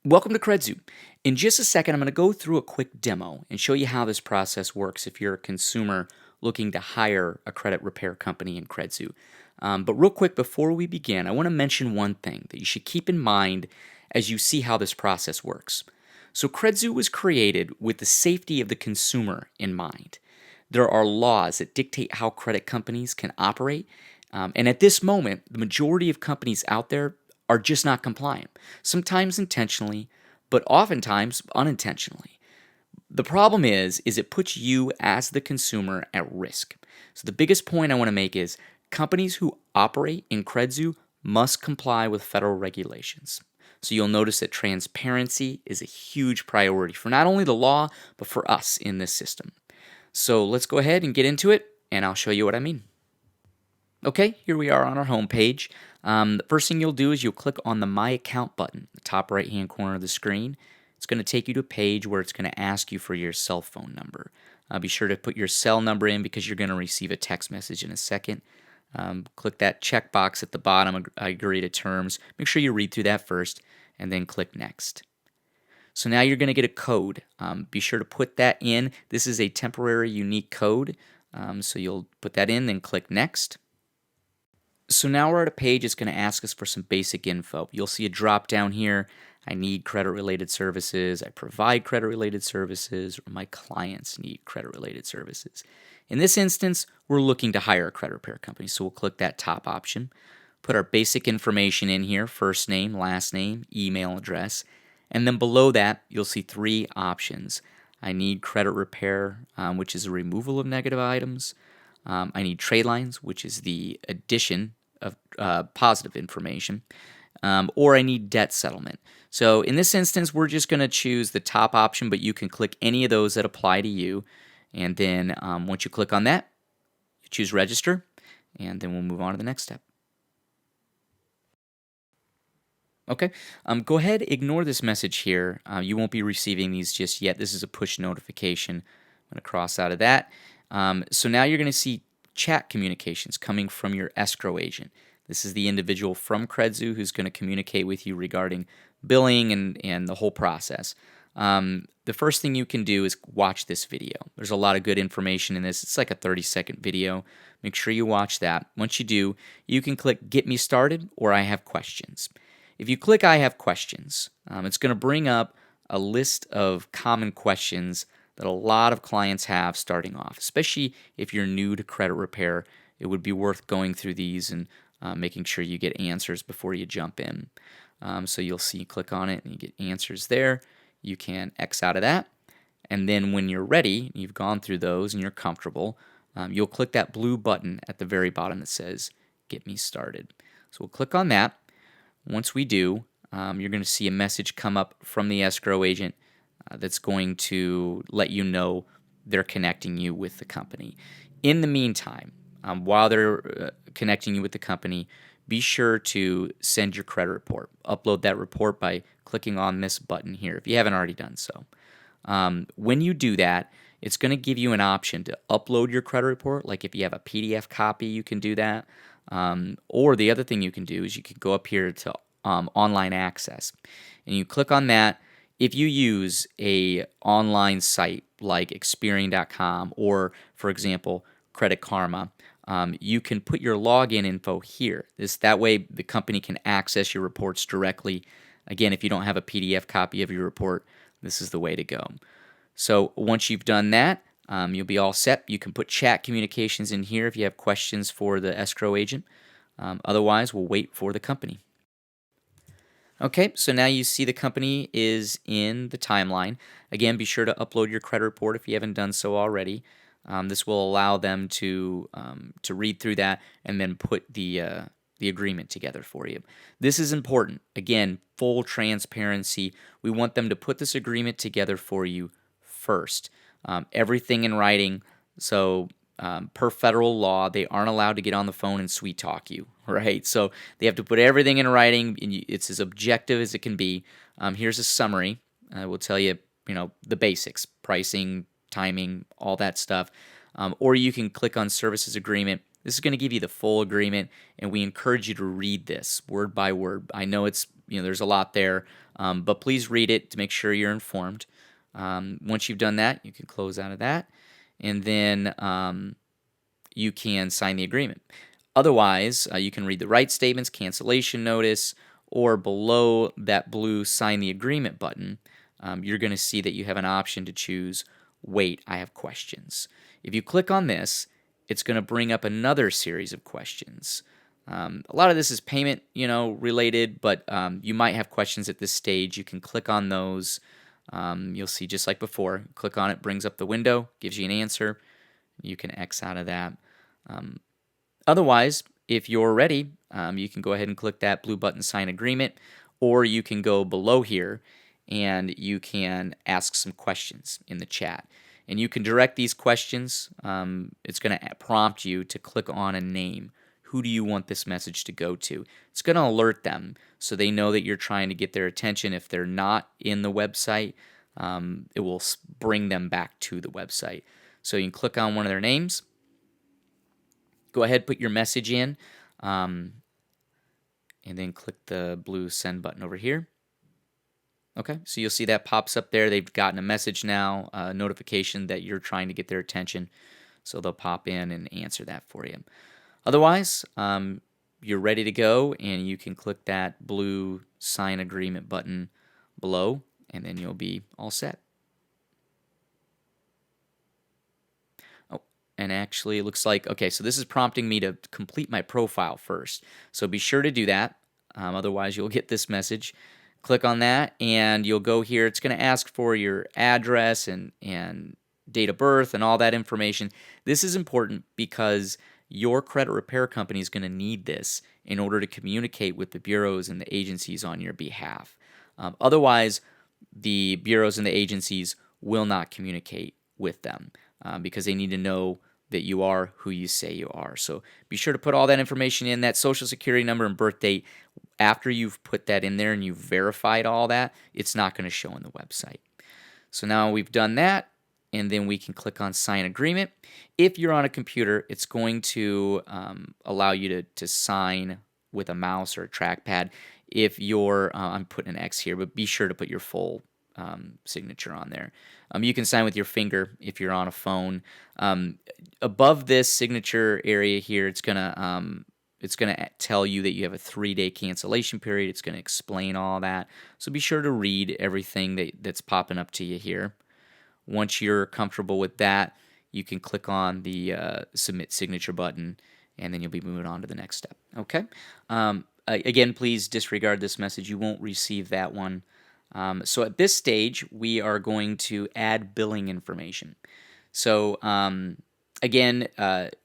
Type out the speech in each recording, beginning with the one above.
Welcome to Credzu. In just a second, I'm going to go through a quick demo and show you how this process works if you're a consumer looking to hire a credit repair company in Credzu. But real quick, before we begin, I want to mention one thing that you should keep in mind as you see how this process works. So Credzu was created with the safety of the consumer in mind. There are laws that dictate how credit companies can operate, and at this moment, the majority of companies out there are just not compliant, sometimes intentionally, but oftentimes unintentionally. The problem is it puts you as the consumer at risk. So the biggest point I want to make is companies who operate in Credzu must comply with federal regulations. So you'll notice that transparency is a huge priority for not only the law, but for us in this system. So let's go ahead and get into it, and I'll show you what I mean. Okay, here we are on our home page. The first thing you'll do is you'll click on the My Account button, the top right-hand corner of the screen. It's going to take you to a page where it's going to ask you for your cell phone number. Be sure to put your cell number in because you're going to receive a text message in a second. Click that checkbox at the bottom, I agree to terms. Make sure you read through that first, and then click Next. So now you're going to get a code. Be sure to put that in. This is a temporary unique code. So you'll put that in, then click Next. So now we're at a page that's going to ask us for some basic info. You'll see a drop down here. I need credit related services. I provide credit related services, or my clients need credit related services. In this instance, we're looking to hire a credit repair company. So we'll click that top option, put our basic information in here, first name, last name, email address. And then below that, you'll see three options. I need credit repair, which is the removal of negative items. I need trade lines, which is the addition of positive information, or I need debt settlement. So in this instance, we're just going to choose the top option, but you can click any of those that apply to you. And then once you click on that, you choose register, and then we'll move on to the next step. Okay, go ahead, ignore this message here. You won't be receiving these just yet. This is a push notification. I'm going to cross out of that. So now you're going to see chat communications coming from your escrow agent. This is the individual from Credzu who's going to communicate with you regarding billing and the whole process. The first thing you can do is watch this video. There's a lot of good information in this. It's like a 30-second video. Make sure you watch that. Once you do, you can click Get Me Started or I Have Questions. If you click I Have Questions, it's going to bring up a list of common questions that a lot of clients have starting off, especially if you're new to credit repair. It would be worth going through these and making sure you get answers before you jump in. So you'll see, click on it and you get answers there. You can X out of that. And then when you're ready, you've gone through those and you're comfortable, you'll click that blue button at the very bottom that says Get Me Started. So we'll click on that. Once we do, you're going to see a message come up from the escrow agent that's going to let you know they're connecting you with the company. In the meantime, while they're connecting you with the company, be sure to send your credit report. Upload that report by clicking on this button here if you haven't already done so. When you do that, it's going to give you an option to upload your credit report. Like if you have a PDF copy, you can do that. Or the other thing you can do is you can go up here to online access, and you click on that. If you use a online site like Experian.com or, for example, Credit Karma, you can put your login info here. That way the company can access your reports directly. Again, if you don't have a PDF copy of your report, this is the way to go. So once you've done that, you'll be all set. You can put chat communications in here if you have questions for the escrow agent. Otherwise, we'll wait for the company. Okay, so now you see the company is in the timeline. Again, be sure to upload your credit report if you haven't done so already. This will allow them to read through that and then put the agreement together for you. This is important. Again, full transparency. We want them to put this agreement together for you first. Everything in writing. So per federal law, they aren't allowed to get on the phone and sweet talk you, right? So they have to put everything in writing, and it's as objective as it can be. Here's a summary. I will tell you, the basics, pricing, timing, all that stuff. Or you can click on Services Agreement. This is going to give you the full agreement, and we encourage you to read this word by word. I know it's there's a lot there, but please read it to make sure you're informed. Once you've done that, you can close out of that, and then you can sign the agreement. Otherwise, you can read the right statements, cancellation notice, or below that blue sign the agreement button, you're going to see that you have an option to choose wait, I have questions. If you click on this, it's going to bring up another series of questions. A lot of this is payment, related, but you might have questions at this stage. You can click on those. You'll see just like before, click on it, brings up the window, gives you an answer. You can X out of that. Otherwise, if you're ready, you can go ahead and click that blue button, sign agreement, or you can go below here and you can ask some questions in the chat. And you can direct these questions. It's going to prompt you to click on a name. Who do you want this message to go to? It's going to alert them so they know that you're trying to get their attention. If they're not in the website, it will bring them back to the website. So you can click on one of their names. Go ahead, put your message in, and then click the blue send button over here. Okay, so you'll see that pops up there. They've gotten a message now, a notification that you're trying to get their attention. So they'll pop in and answer that for you. Otherwise, you're ready to go, and you can click that blue sign agreement button below, and then you'll be all set. And actually, it looks like, okay, so this is prompting me to complete my profile first. So be sure to do that. Otherwise, you'll get this message. Click on that, and you'll go here. It's going to ask for your address and date of birth and all that information. This is important because your credit repair company is going to need this in order to communicate with the bureaus and the agencies on your behalf. Otherwise, the bureaus and the agencies will not communicate with them because they need to know that you are who you say you are. So be sure to put all that information in, that social security number and birth date. After you've put that in there and you've verified all that, it's not going to show on the website. So now we've done that, and then we can click on sign agreement. If you're on a computer, it's going to allow you to sign with a mouse or a trackpad. If you're, I'm putting an X here, but be sure to put your full signature on there. You can sign with your finger if you're on a phone. Above this signature area here, it's gonna tell you that you have a 3-day cancellation period. It's gonna explain all that. So be sure to read everything that's popping up to you here. Once you're comfortable with that, you can click on the submit signature button, and then you'll be moving on to the next step. Okay. Again, please disregard this message. You won't receive that one. So at this stage, we are going to add billing information. So again,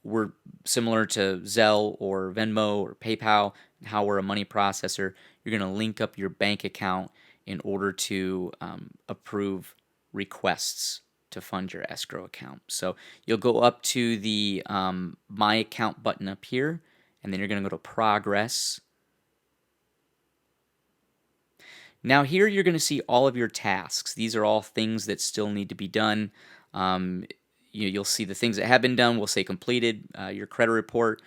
we're similar to Zelle or Venmo or PayPal, how we're a money processor. You're going to link up your bank account in order to approve requests to fund your escrow account. So you'll go up to the My Account button up here, and then you're going to go to Progress. Now here you're going to see all of your tasks. These are all things that still need to be done. You'll see the things that have been done will say completed. Your credit report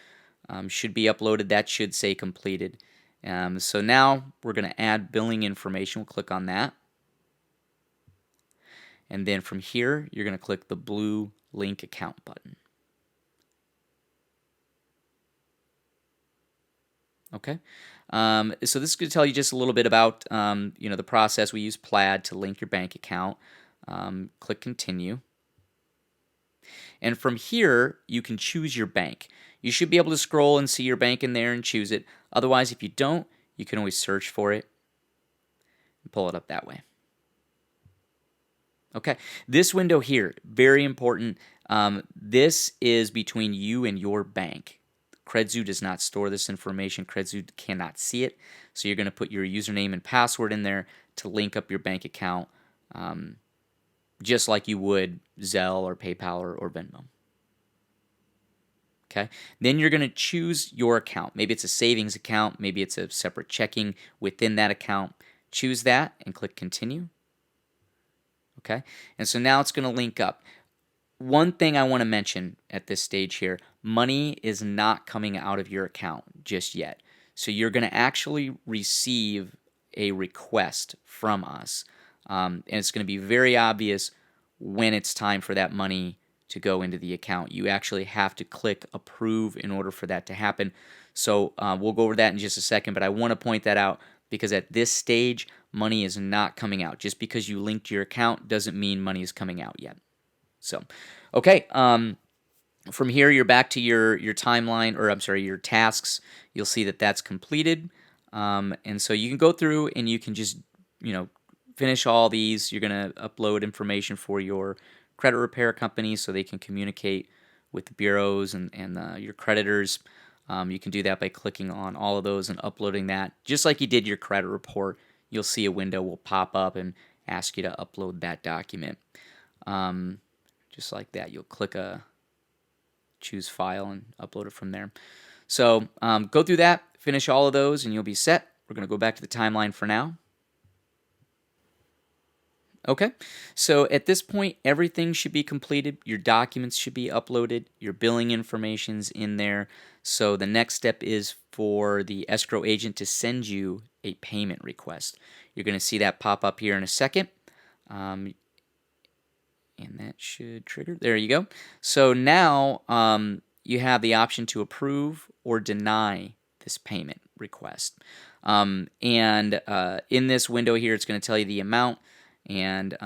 should be uploaded. That should say completed. So now we're going to add billing information. We'll click on that. And then from here, you're going to click the blue link account button. Okay. So this is going to tell you just a little bit about the process. We use Plaid to link your bank account. Click continue. And from here, you can choose your bank. You should be able to scroll and see your bank in there and choose it. Otherwise, if you don't, you can always search for it and pull it up that way. Okay, this window here, very important. This is between you and your bank. Credzu does not store this information. Credzu cannot see it. So you're going to put your username and password in there to link up your bank account, just like you would Zelle or PayPal or Venmo. Okay. Then you're going to choose your account. Maybe it's a savings account. Maybe it's a separate checking within that account. Choose that and click continue. Okay. And so now it's going to link up. One thing I want to mention at this stage here, money is not coming out of your account just yet. So you're going to actually receive a request from us. And it's going to be very obvious when it's time for that money to go into the account. You actually have to click approve in order for that to happen. So we'll go over that in just a second, but I want to point that out because at this stage, money is not coming out. Just because you linked your account doesn't mean money is coming out yet. So, okay. From here, you're back to your timeline, or I'm sorry, your tasks. You'll see that that's completed. And so you can go through and you can just, finish all these. You're going to upload information for your credit repair company so they can communicate with the bureaus and your creditors. You can do that by clicking on all of those and uploading that. Just like you did your credit report, you'll see a window will pop up and ask you to upload that document. Just like that, you'll click choose file and upload it from there. So go through that, finish all of those, and you'll be set. We're going to go back to the timeline for now. Okay, so at this point, everything should be completed. Your documents should be uploaded. Your billing information's in there. So the next step is for the escrow agent to send you a payment request. You're going to see that pop up here in a second. And that should trigger. There you go. So now you have the option to approve or deny this payment request. And in this window here, it's going to tell you the amount, and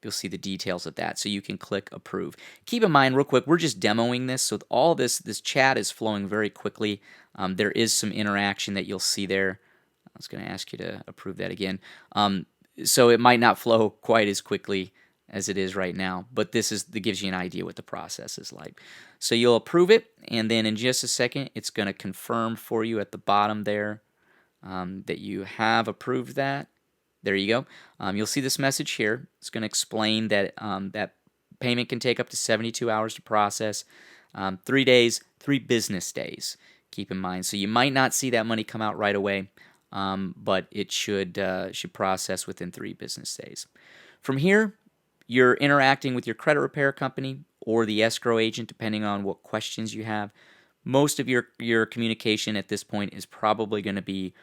you'll see the details of that. So you can click approve. Keep in mind, real quick, we're just demoing this, so all this chat is flowing very quickly. There is some interaction that you'll see there. I was going to ask you to approve that again. So it might not flow quite as quickly as it is right now, but that gives you an idea what the process is like. So you'll approve it, and then in just a second, it's going to confirm for you at the bottom there that you have approved that. There you go. You'll see this message here. It's going to explain that that payment can take up to 72 hours to process, 3 days, 3 business days. Keep in mind. So you might not see that money come out right away, but it should process within 3 business days. From here, you're interacting with your credit repair company or the escrow agent, depending on what questions you have. Most of your communication at this point is probably going to be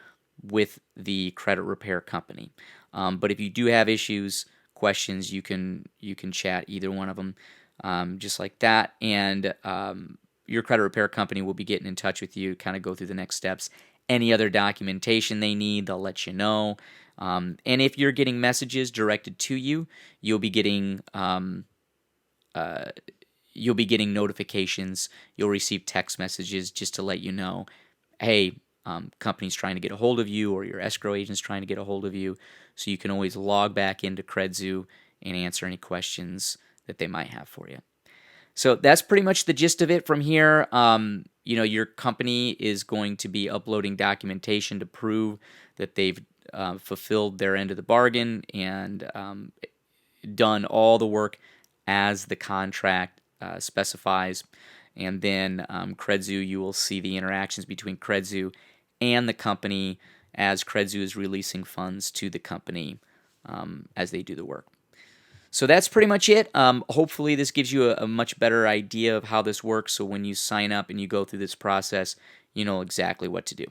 with the credit repair company. But if you do have issues, questions, you can chat either one of them, just like that. And your credit repair company will be getting in touch with you, kind of go through the next steps. Any other documentation they need, they'll let you know. And if you're getting messages directed to you, you'll be getting notifications. You'll receive text messages just to let you know, hey, company's trying to get a hold of you, or your escrow agent's trying to get a hold of you. So you can always log back into Credzu and answer any questions that they might have for you. So that's pretty much the gist of it. From here, your company is going to be uploading documentation to prove that they've fulfilled their end of the bargain and done all the work as the contract specifies. And then Credzu, you will see the interactions between Credzu and the company as Credzu is releasing funds to the company as they do the work. So that's pretty much it. Hopefully this gives you a much better idea of how this works, so when you sign up and you go through this process, you know exactly what to do.